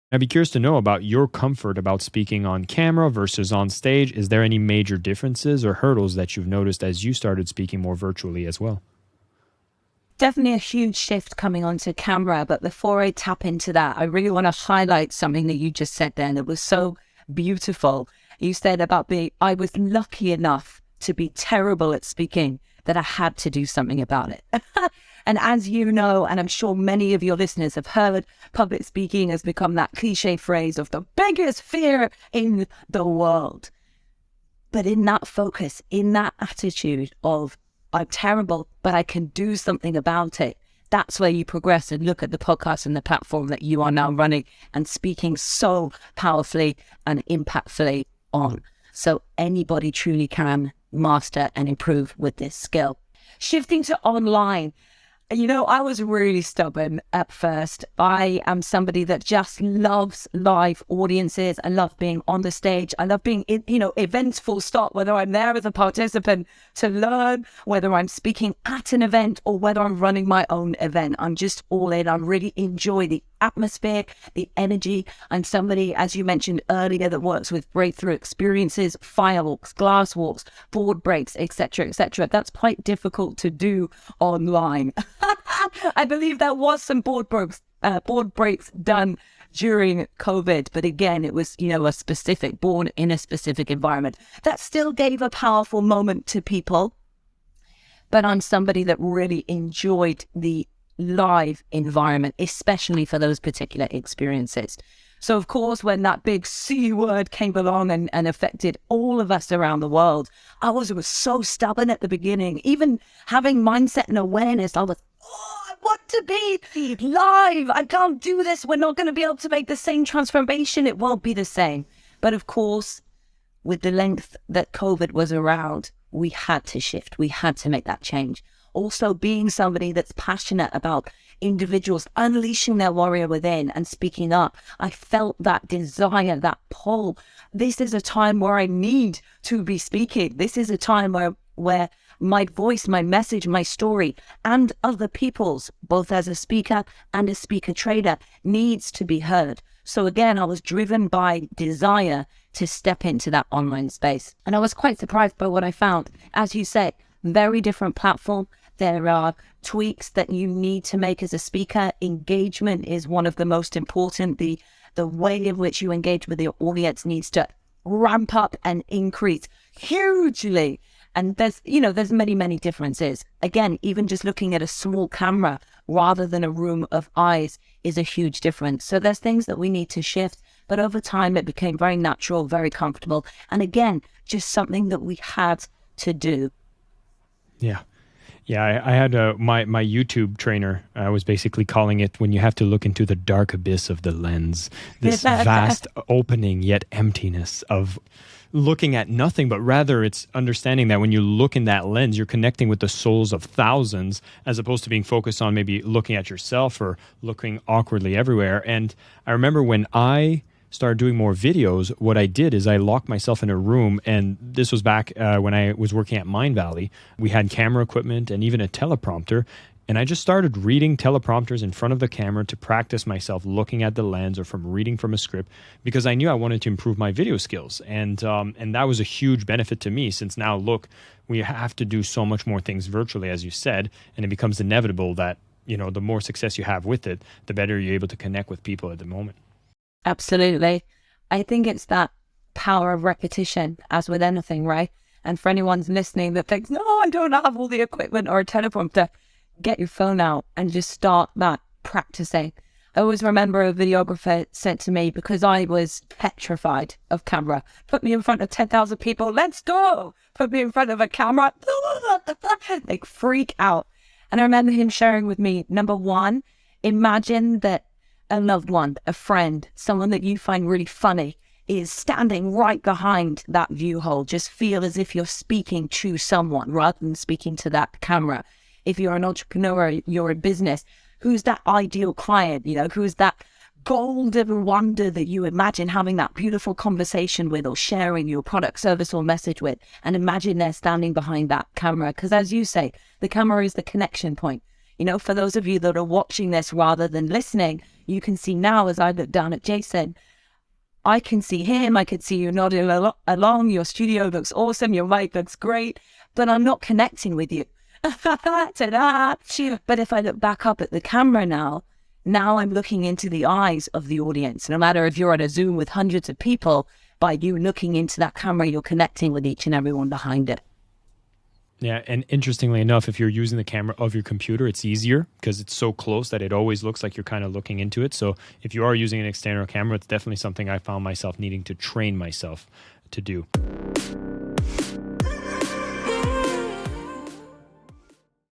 I'd be curious to know about your comfort about speaking on camera versus on stage. Is there any major differences or hurdles that you've noticed as you started speaking more virtually as well? Definitely a huge shift coming onto camera. But before I tap into that, I really want to highlight something that you just said then that was so beautiful. You said about I was lucky enough to be terrible at speaking that I had to do something about it. And as you know, and I'm sure many of your listeners have heard, public speaking has become that cliche phrase of the biggest fear in the world. But in that focus, in that attitude of I'm terrible, but I can do something about it, that's where you progress and look at the podcast and the platform that you are now running and speaking so powerfully and impactfully on. So anybody truly can master and improve with this skill. Shifting to online. I was really stubborn at first. I am somebody that just loves live audiences. I love being on the stage. I love being in, events full stop, whether I'm there as a participant to learn, whether I'm speaking at an event or whether I'm running my own event. I'm just all in. I really enjoy the atmosphere, the energy. I'm somebody, as you mentioned earlier, that works with breakthrough experiences, firewalks, glass walks, board breaks, etc., etc. That's quite difficult to do online. I believe there was some board breaks done during COVID, but again, it was, a specific born in a specific environment that still gave a powerful moment to people. But I'm somebody that really enjoyed the live environment, especially for those particular experiences. So of course, when that big C word came along and affected all of us around the world, I was so stubborn at the beginning. Even having mindset and awareness, I was, I want to be live. I can't do this. We're not going to be able to make the same transformation. It won't be the same. But of course, with the length that COVID was around, we had to shift. We had to make that change. Also, being somebody that's passionate about individuals unleashing their warrior within and speaking up, I felt that desire, that pull. This is a time where I need to be speaking. This is a time where my voice, my message, my story, and other people's, both as a speaker and a speaker trader, needs to be heard. So again, I was driven by desire to step into that online space. And I was quite surprised by what I found. As you say, very different platform. There are tweaks that you need to make as a speaker. Engagement is one of the most important. The way in which you engage with your audience needs to ramp up and increase hugely. And there's many, many differences. Again, even just looking at a small camera rather than a room of eyes is a huge difference. So there's things that we need to shift, but over time it became very natural, very comfortable. And again, just something that we had to do. Yeah. Yeah, I had my YouTube trainer. I was basically calling it when you have to look into the dark abyss of the lens, this vast opening yet emptiness of looking at nothing, but rather it's understanding that when you look in that lens, you're connecting with the souls of thousands as opposed to being focused on maybe looking at yourself or looking awkwardly everywhere. And I remember when I started doing more videos, what I did is I locked myself in a room, and this was back when I was working at Mind Valley. We had camera equipment and even a teleprompter, and I just started reading teleprompters in front of the camera to practice myself looking at the lens or from reading from a script, because I knew I wanted to improve my video skills, and that was a huge benefit to me, since now, look, we have to do so much more things virtually, as you said, and it becomes inevitable that, the more success you have with it, the better you're able to connect with people at the moment. Absolutely. I think it's that power of repetition, as with anything, right? And for anyone listening that thinks, no, I don't have all the equipment or a teleprompter, get your phone out and just start that practicing. I always remember a videographer said to me, because I was petrified of camera, put me in front of 10,000 people, let's go. Put me in front of a camera, like freak out. And I remember him sharing with me, number one, imagine that a loved one, a friend, someone that you find really funny is standing right behind that view hole. Just feel as if you're speaking to someone rather than speaking to that camera. If you're an entrepreneur, you're in business, who's that ideal client? Who's that golden wonder that you imagine having that beautiful conversation with or sharing your product, service or message with? And imagine they're standing behind that camera. Because as you say, the camera is the connection point. For those of you that are watching this rather than listening, You can see now, as I look down at Jason, I can see him, I can see you nodding along, your studio looks awesome, your mic looks great, but I'm not connecting with you. Ta-da! But if I look back up at the camera now I'm looking into the eyes of the audience. No matter if you're on a Zoom with hundreds of people, by you looking into that camera, you're connecting with each and everyone behind it. Yeah, and interestingly enough, if you're using the camera of your computer, it's easier because it's so close that it always looks like you're kind of looking into it. So if you are using an external camera, it's definitely something I found myself needing to train myself to do.